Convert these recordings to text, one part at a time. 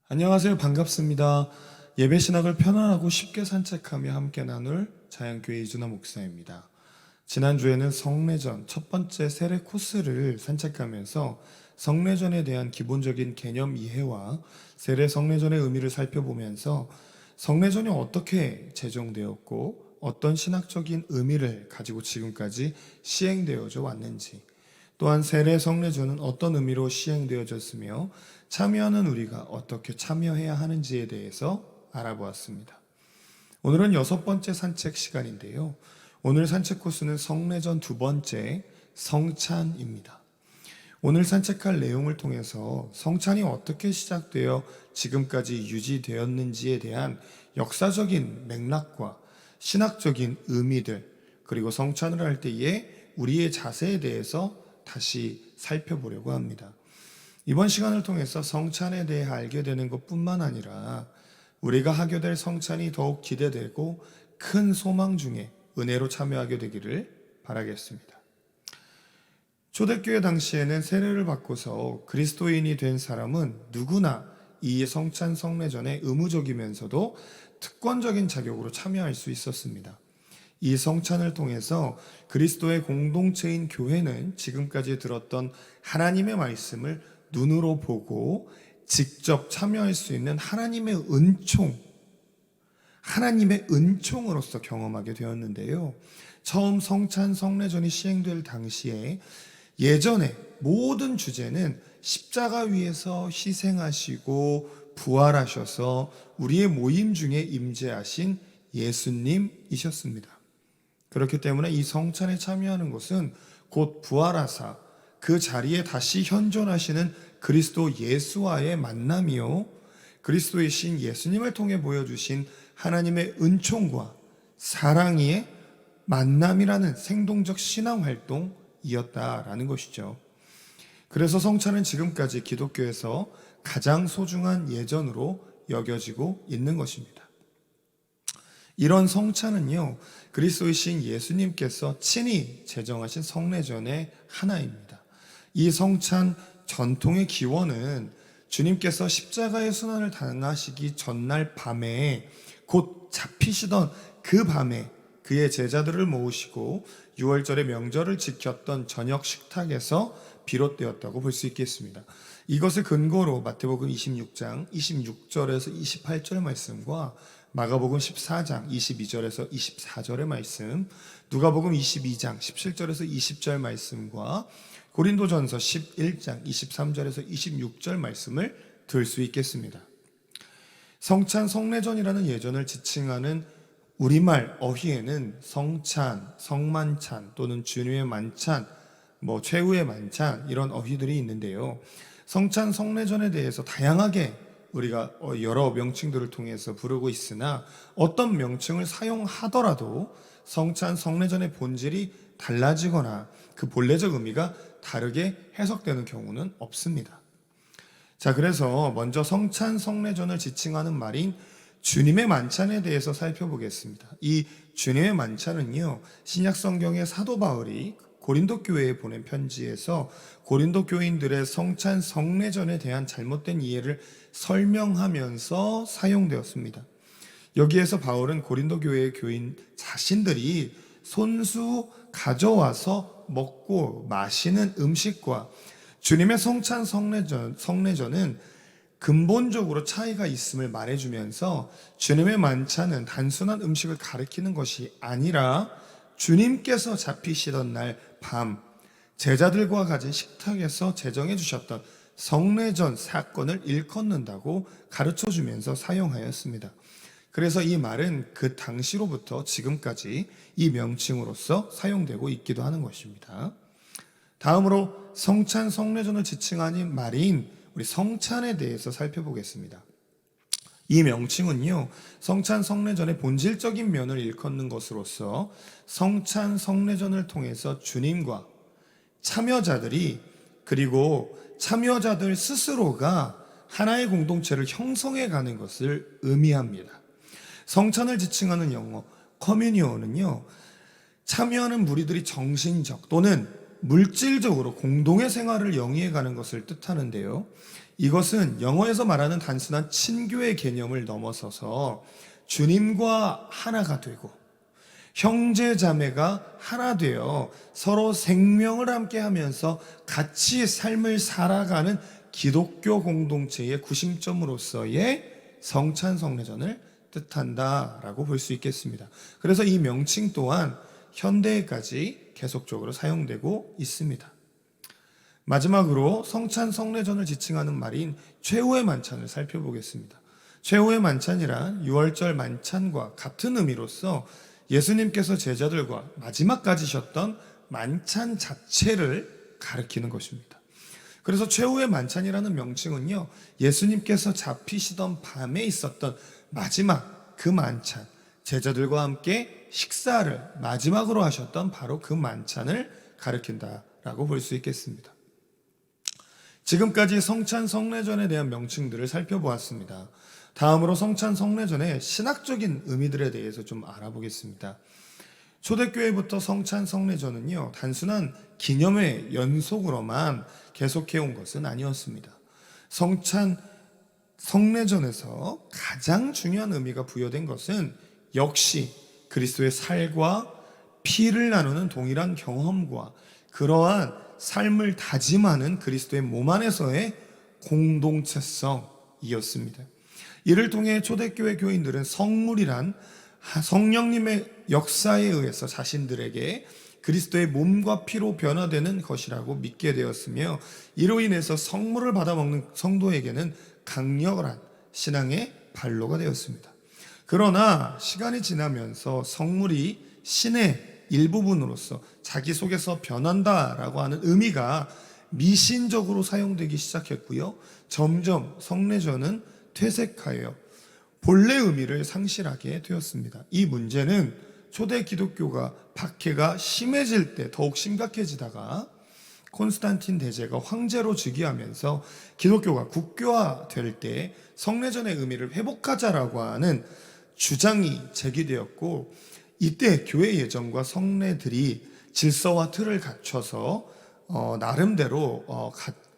안녕하세요. 반갑습니다. 예배 신학을 편안하고 쉽게 산책하며 함께 나눌 자연교회 이준하 목사입니다. 지난주에는 성례전 첫 번째 세례 코스를 산책하면서 성례전에 대한 기본적인 개념 이해와 세례 성례전의 의미를 살펴보면서 성례전이 어떻게 제정되었고 어떤 신학적인 의미를 가지고 지금까지 시행되어져 왔는지, 또한 세례 성례전은 어떤 의미로 시행되어졌으며 참여하는 우리가 어떻게 참여해야 하는지에 대해서 알아보았습니다. 오늘은 여섯 번째 산책 시간인데요. 오늘 산책 코스는 성례전 두 번째 성찬입니다. 오늘 산책할 내용을 통해서 성찬이 어떻게 시작되어 지금까지 유지되었는지에 대한 역사적인 맥락과 신학적인 의미들, 그리고 성찬을 할 때의 우리의 자세에 대해서 다시 살펴보려고 합니다. 이번 시간을 통해서 성찬에 대해 알게 되는 것뿐만 아니라 우리가 하게 될 성찬이 더욱 기대되고 큰 소망 중에 은혜로 참여하게 되기를 바라겠습니다. 초대교회 당시에는 세례를 받고서 그리스도인이 된 사람은 누구나 이 성찬 성례전에 의무적이면서도 특권적인 자격으로 참여할 수 있었습니다. 이 성찬을 통해서 그리스도의 공동체인 교회는 지금까지 들었던 하나님의 말씀을 눈으로 보고 직접 참여할 수 있는 하나님의 은총으로서 경험하게 되었는데요. 처음 성찬 성례전이 시행될 당시에 예전에 모든 주제는 십자가 위에서 희생하시고 부활하셔서 우리의 모임 중에 임재하신 예수님이셨습니다. 그렇기 때문에 이 성찬에 참여하는 것은 곧 부활하사 그 자리에 다시 현존하시는 그리스도 예수와의 만남이요, 그리스도의 신 예수님을 통해 보여주신 하나님의 은총과 사랑의 만남이라는 생동적 신앙활동이었다라는 것이죠. 그래서 성찬은 지금까지 기독교에서 가장 소중한 예전으로 여겨지고 있는 것입니다. 이런 성찬은요, 그리스도의 신 예수님께서 친히 제정하신 성례전의 하나입니다. 이 성찬 전통의 기원은 주님께서 십자가의 순환을 당하시기 전날 밤에, 곧 잡히시던 그 밤에 그의 제자들을 모으시고 6월절의 명절을 지켰던 저녁 식탁에서 비롯되었다고 볼 수 있겠습니다. 이것을 근거로 마태복음 26장 26절에서 28절 말씀과 마가복음 14장 22절에서 24절의 말씀, 누가복음 22장 17절에서 20절 말씀과 고린도전서 11장 23절에서 26절 말씀을 들 수 있겠습니다. 성찬 성례전이라는 예전을 지칭하는 우리말 어휘에는 성찬, 성만찬 또는 주님의 만찬, 최후의 만찬, 이런 어휘들이 있는데요. 성찬 성례전에 대해서 다양하게 우리가 여러 명칭들을 통해서 부르고 있으나 어떤 명칭을 사용하더라도 성찬 성례전의 본질이 달라지거나 그 본래적 의미가 다르게 해석되는 경우는 없습니다. 자, 그래서 먼저 성찬 성례전을 지칭하는 말인 주님의 만찬에 대해서 살펴보겠습니다. 이 주님의 만찬은요, 신약 성경의 사도 바울이 고린도 교회에 보낸 편지에서 고린도 교인들의 성찬 성례전에 대한 잘못된 이해를 설명하면서 사용되었습니다. 여기에서 바울은 고린도 교회의 교인 자신들이 손수 가져와서 먹고 마시는 음식과 주님의 성찬 성례전은 근본적으로 차이가 있음을 말해주면서 주님의 만찬은 단순한 음식을 가리키는 것이 아니라 주님께서 잡히시던 날 밤 제자들과 가진 식탁에서 제정해 주셨던 성례전 사건을 일컫는다고 가르쳐주면서 사용하였습니다. 그래서 이 말은 그 당시로부터 지금까지 이 명칭으로서 사용되고 있기도 하는 것입니다. 다음으로 성찬 성례전을 지칭하는 말인 우리 성찬에 대해서 살펴보겠습니다. 이 명칭은요, 성찬 성례전의 본질적인 면을 일컫는 것으로서 성찬 성례전을 통해서 주님과 참여자들이, 그리고 참여자들 스스로가 하나의 공동체를 형성해 가는 것을 의미합니다. 성찬을 지칭하는 영어 커뮤니온은요, 참여하는 무리들이 정신적 또는 물질적으로 공동의 생활을 영위해 가는 것을 뜻하는데요, 이것은 영어에서 말하는 단순한 친교의 개념을 넘어서서 주님과 하나가 되고 형제 자매가 하나 되어 서로 생명을 함께 하면서 같이 삶을 살아가는 기독교 공동체의 구심점으로서의 성찬 성례전을 뜻한다라고 볼 수 있겠습니다. 그래서 이 명칭 또한 현대에까지 계속적으로 사용되고 있습니다. 마지막으로 성찬 성례전을 지칭하는 말인 최후의 만찬을 살펴보겠습니다. 최후의 만찬이란 유월절 만찬과 같은 의미로서 예수님께서 제자들과 마지막 가지셨던 만찬 자체를 가리키는 것입니다. 그래서 최후의 만찬이라는 명칭은요, 예수님께서 잡히시던 밤에 있었던 마지막 그 만찬, 제자들과 함께 식사를 마지막으로 하셨던 바로 그 만찬을 가리킨다라고 볼 수 있겠습니다. 지금까지 성찬 성례전에 대한 명칭들을 살펴보았습니다. 다음으로 성찬 성례전의 신학적인 의미들에 대해서 좀 알아보겠습니다. 초대교회부터 성찬 성례전은요, 단순한 기념의 연속으로만 계속해온 것은 아니었습니다. 성찬 성례전에서 가장 중요한 의미가 부여된 것은 역시 그리스도의 살과 피를 나누는 동일한 경험과 그러한 삶을 다짐하는 그리스도의 몸 안에서의 공동체성이었습니다. 이를 통해 초대교회 교인들은 성물이란 성령님의 역사에 의해서 자신들에게 그리스도의 몸과 피로 변화되는 것이라고 믿게 되었으며, 이로 인해서 성물을 받아먹는 성도에게는 강력한 신앙의 발로가 되었습니다. 그러나 시간이 지나면서 성물이 신의 일부분으로서 자기 속에서 변한다라고 하는 의미가 미신적으로 사용되기 시작했고요. 점점 성례전은 퇴색하여 본래 의미를 상실하게 되었습니다. 이 문제는 초대 기독교가 박해가 심해질 때 더욱 심각해지다가 콘스탄틴 대제가 황제로 즉위하면서 기독교가 국교화될 때 성례전의 의미를 회복하자라고 하는 주장이 제기되었고, 이때 교회 예정과 성례들이 질서와 틀을 갖춰서 나름대로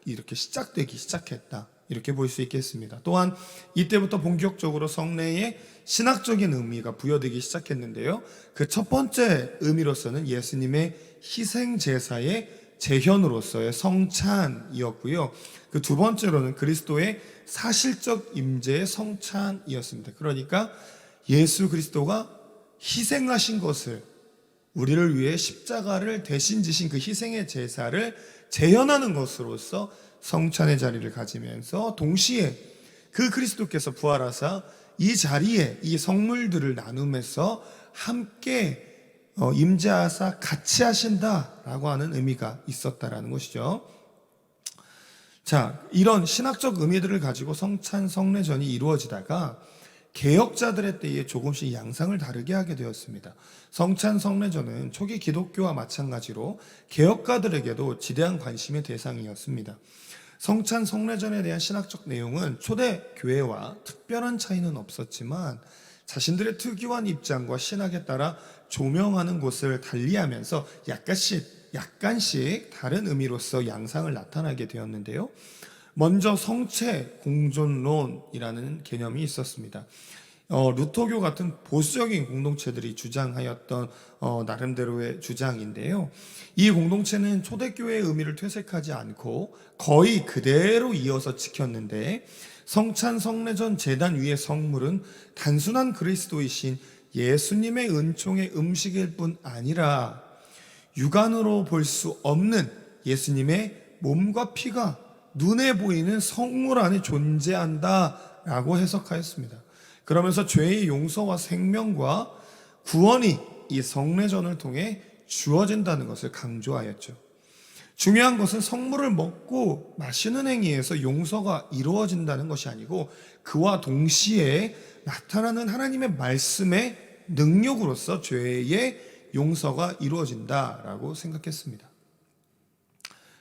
이렇게 시작되기 시작했다, 이렇게 볼 수 있겠습니다. 또한 이때부터 본격적으로 성례에 신학적인 의미가 부여되기 시작했는데요, 그 첫 번째 의미로서는 예수님의 희생 제사의 재현으로서의 성찬이었고요, 그 두 번째로는 그리스도의 사실적 임재의 성찬이었습니다. 그러니까 예수 그리스도가 희생하신 것을, 우리를 위해 십자가를 대신 지신 그 희생의 제사를 재현하는 것으로서 성찬의 자리를 가지면서, 동시에 그 그리스도께서 부활하사 이 자리에 이 성물들을 나누면서 함께 임재하사 같이 하신다라고 하는 의미가 있었다라는 것이죠. 자, 이런 신학적 의미들을 가지고 성찬 성례전이 이루어지다가 개혁자들의 때에 조금씩 양상을 다르게 하게 되었습니다. 성찬 성례전은 초기 기독교와 마찬가지로 개혁가들에게도 지대한 관심의 대상이었습니다. 성찬 성례전에 대한 신학적 내용은 초대 교회와 특별한 차이는 없었지만 자신들의 특유한 입장과 신학에 따라 조명하는 곳을 달리하면서 약간씩 다른 의미로서 양상을 나타나게 되었는데요. 먼저 성체 공존론이라는 개념이 있었습니다. 루터교 같은 보수적인 공동체들이 주장하였던 나름대로의 주장인데요. 이 공동체는 초대교회의 의미를 퇴색하지 않고 거의 그대로 이어서 지켰는데, 성찬 성례전 제단 위의 성물은 단순한 그리스도이신 예수님의 은총의 음식일 뿐 아니라 육안으로 볼 수 없는 예수님의 몸과 피가 눈에 보이는 성물 안에 존재한다라고 해석하였습니다. 그러면서 죄의 용서와 생명과 구원이 이 성례전을 통해 주어진다는 것을 강조하였죠. 중요한 것은 성물을 먹고 마시는 행위에서 용서가 이루어진다는 것이 아니고 그와 동시에 나타나는 하나님의 말씀의 능력으로서 죄의 용서가 이루어진다라고 생각했습니다.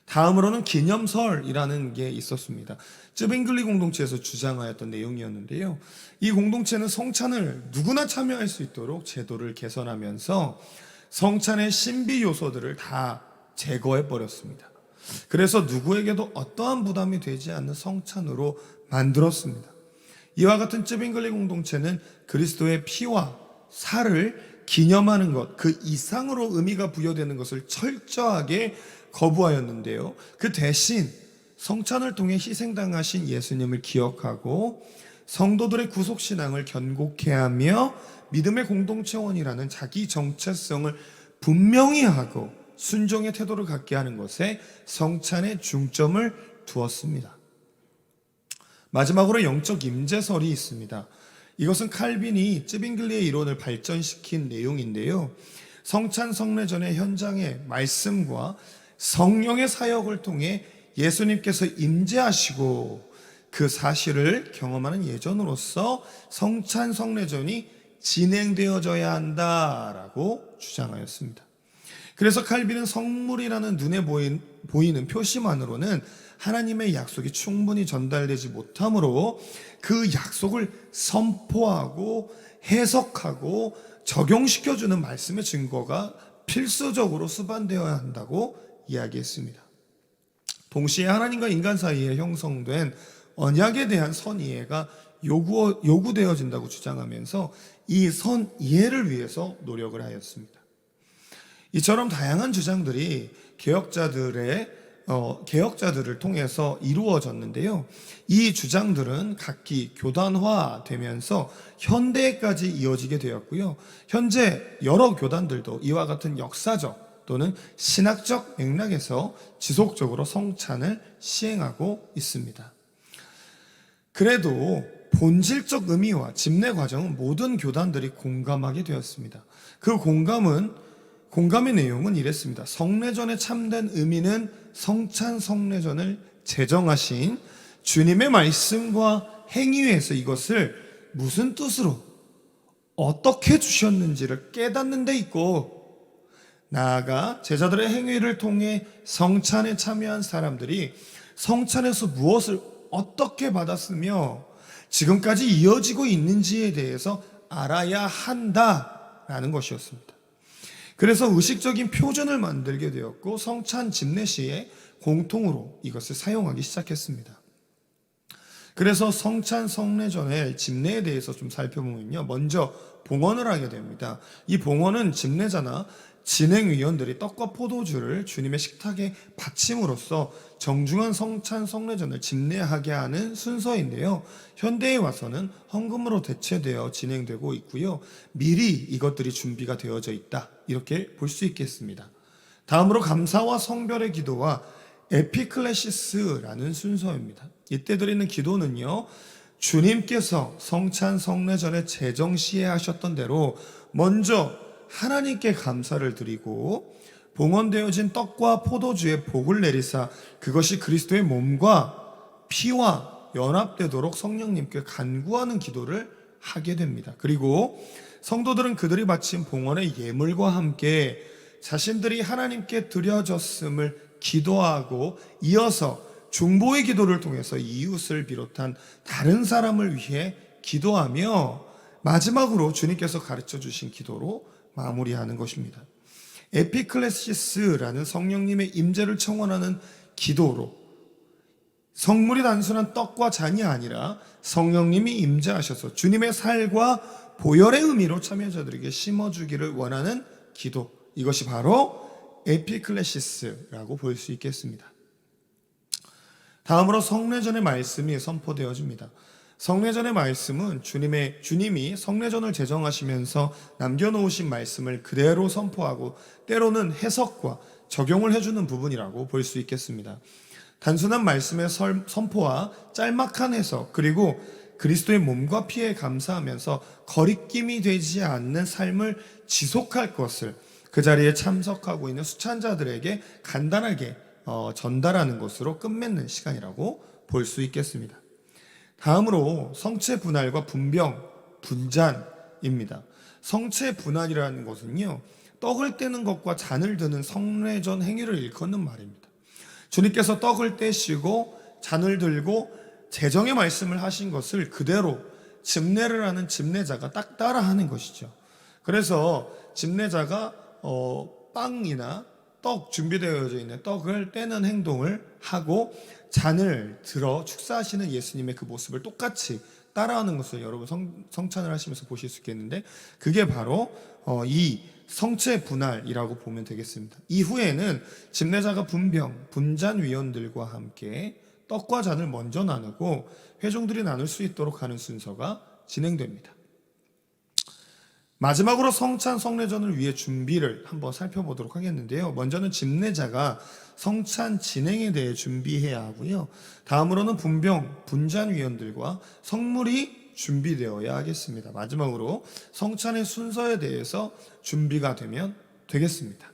다음으로는 기념설이라는 게 있었습니다. 쯔빙글리 공동체에서 주장하였던 내용이었는데요. 이 공동체는 성찬을 누구나 참여할 수 있도록 제도를 개선하면서 성찬의 신비 요소들을 다 제거해 버렸습니다. 그래서 누구에게도 어떠한 부담이 되지 않는 성찬으로 만들었습니다. 이와 같은 쯔빙글리 공동체는 그리스도의 피와 살을 기념하는 것, 그 이상으로 의미가 부여되는 것을 철저하게 거부하였는데요. 그 대신 성찬을 통해 희생당하신 예수님을 기억하고 성도들의 구속신앙을 견고케 하며 믿음의 공동체원이라는 자기 정체성을 분명히 하고 순종의 태도를 갖게 하는 것에 성찬에 중점을 두었습니다. 마지막으로 영적 임재설이 있습니다. 이것은 칼빈이 쯔빙글리의 이론을 발전시킨 내용인데요. 성찬 성례전의 현장의 말씀과 성령의 사역을 통해 예수님께서 임재하시고 그 사실을 경험하는 예전으로서 성찬 성례전이 진행되어져야 한다라고 주장하였습니다. 그래서 칼빈은 성물이라는 눈에 보이는 표시만으로는 하나님의 약속이 충분히 전달되지 못하므로 그 약속을 선포하고 해석하고 적용시켜주는 말씀의 증거가 필수적으로 수반되어야 한다고 이야기했습니다. 동시에 하나님과 인간 사이에 형성된 언약에 대한 선이해가 요구되어진다고 주장하면서 이 선이해를 위해서 노력을 하였습니다. 이처럼 다양한 주장들이 개혁자들을 통해서 이루어졌는데요. 이 주장들은 각기 교단화되면서 현대까지 이어지게 되었고요. 현재 여러 교단들도 이와 같은 역사적 또는 신학적 맥락에서 지속적으로 성찬을 시행하고 있습니다. 그래도 본질적 의미와 집례 과정은 모든 교단들이 공감하게 되었습니다. 그 공감의 내용은 이랬습니다. 성례전의 참된 의미는 성찬 성례전을 제정하신 주님의 말씀과 행위에서 이것을 무슨 뜻으로 어떻게 주셨는지를 깨닫는 데 있고, 나아가 제자들의 행위를 통해 성찬에 참여한 사람들이 성찬에서 무엇을 어떻게 받았으며 지금까지 이어지고 있는지에 대해서 알아야 한다라는 것이었습니다. 그래서 의식적인 표준을 만들게 되었고 성찬 집례 시에 공통으로 이것을 사용하기 시작했습니다. 그래서 성찬 성례전의 집례에 대해서 좀 살펴보면요, 먼저 봉헌을 하게 됩니다. 이 봉헌은 집례자나 진행위원들이 떡과 포도주를 주님의 식탁에 바침으로써 정중한 성찬 성례전을 집례하게 하는 순서인데요. 현대에 와서는 헌금으로 대체되어 진행되고 있고요. 미리 이것들이 준비가 되어져 있다, 이렇게 볼 수 있겠습니다. 다음으로 감사와 성별의 기도와 에피클레시스라는 순서입니다. 이때 드리는 기도는요, 주님께서 성찬 성례전에 제정시에 하셨던 대로 먼저 하나님께 감사를 드리고 봉헌되어진 떡과 포도주의 복을 내리사 그것이 그리스도의 몸과 피와 연합되도록 성령님께 간구하는 기도를 하게 됩니다. 그리고 성도들은 그들이 바친 봉헌의 예물과 함께 자신들이 하나님께 드려졌음을 기도하고 이어서 중보의 기도를 통해서 이웃을 비롯한 다른 사람을 위해 기도하며 마지막으로 주님께서 가르쳐 주신 기도로 마무리하는 것입니다. 에피클레시스라는 성령님의 임재를 청원하는 기도로 성물이 단순한 떡과 잔이 아니라 성령님이 임재하셔서 주님의 살과 보혈의 의미로 참여자들에게 심어주기를 원하는 기도, 이것이 바로 에피클레시스라고 볼 수 있겠습니다. 다음으로 성례전의 말씀이 선포되어집니다. 성례전의 말씀은 주님이 성례전을 제정하시면서 남겨놓으신 말씀을 그대로 선포하고 때로는 해석과 적용을 해주는 부분이라고 볼 수 있겠습니다. 단순한 말씀의 선포와 짤막한 해석, 그리고 그리스도의 몸과 피에 감사하면서 거리낌이 되지 않는 삶을 지속할 것을 그 자리에 참석하고 있는 수찬자들에게 간단하게 전달하는 것으로 끝맺는 시간이라고 볼 수 있겠습니다. 다음으로 성체 분할과 분병, 분잔입니다. 성체 분할이라는 것은요, 떡을 떼는 것과 잔을 드는 성례전 행위를 일컫는 말입니다. 주님께서 떡을 떼시고 잔을 들고 제정의 말씀을 하신 것을 그대로 집례를 하는 집례자가 딱 따라하는 것이죠. 그래서 집례자가 빵이나 떡 준비되어져 있는 떡을 떼는 행동을 하고 잔을 들어 축사하시는 예수님의 그 모습을 똑같이 따라하는 것을 여러분 성찬을 하시면서 보실 수 있겠는데, 그게 바로 이 성체 분할이라고 보면 되겠습니다. 이후에는 집례자가 분잔위원들과 함께 떡과 잔을 먼저 나누고 회중들이 나눌 수 있도록 하는 순서가 진행됩니다. 마지막으로 성찬 성례전을 위해 준비를 한번 살펴보도록 하겠는데요. 먼저는 집례자가 성찬 진행에 대해 준비해야 하고요. 다음으로는 분잔위원들과 성물이 준비되어야 하겠습니다. 마지막으로 성찬의 순서에 대해서 준비가 되면 되겠습니다.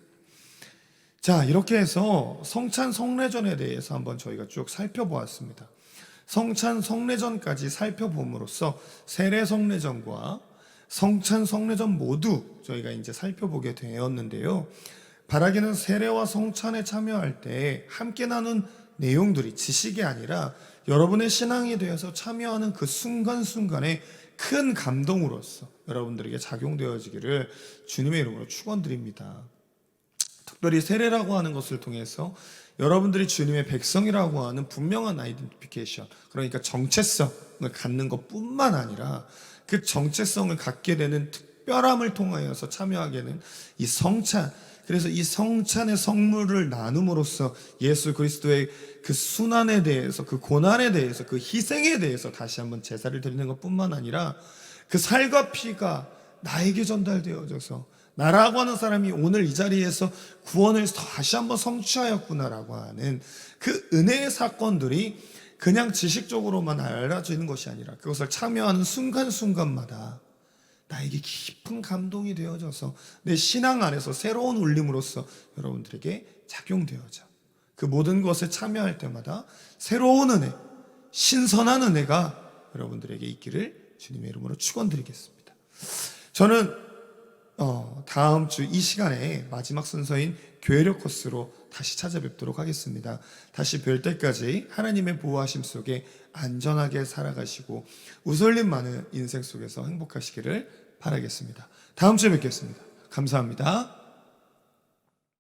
자, 이렇게 해서 성찬 성례전에 대해서 한번 저희가 쭉 살펴보았습니다. 성찬 성례전까지 살펴봄으로써 세례 성례전과 성찬 성례전 모두 저희가 이제 살펴보게 되었는데요. 바라기는 세례와 성찬에 참여할 때 함께 나눈 내용들이 지식이 아니라 여러분의 신앙이 되어서 참여하는 그 순간순간에 큰 감동으로서 여러분들에게 작용되어지기를 주님의 이름으로 축원드립니다. 특별히 세례라고 하는 것을 통해서 여러분들이 주님의 백성이라고 하는 분명한 아이덴티피케이션, 그러니까 정체성을 갖는 것뿐만 아니라 그 정체성을 갖게 되는 특별함을 통하여서 참여하게 되는 이 성찬, 그래서 이 성찬의 성물을 나눔으로써 예수 그리스도의 그 순환에 대해서, 그 고난에 대해서, 그 희생에 대해서 다시 한번 제사를 드리는 것뿐만 아니라 그 살과 피가 나에게 전달되어져서 나라고 하는 사람이 오늘 이 자리에서 구원을 다시 한번 성취하였구나라고 하는 그 은혜의 사건들이 그냥 지식적으로만 알아지는 것이 아니라 그것을 참여하는 순간순간마다 나에게 깊은 감동이 되어져서 내 신앙 안에서 새로운 울림으로써 여러분들에게 작용되어져 그 모든 것에 참여할 때마다 새로운 은혜, 신선한 은혜가 여러분들에게 있기를 주님의 이름으로 축원드리겠습니다. 저는 다음 주 이 시간에 마지막 순서인 교회력 코스로 다시 찾아뵙도록 하겠습니다. 다시 뵐 때까지 하나님의 보호하심 속에 안전하게 살아가시고 웃을림 많은 인생 속에서 행복하시기를 바라겠습니다. 다음 주에 뵙겠습니다. 감사합니다.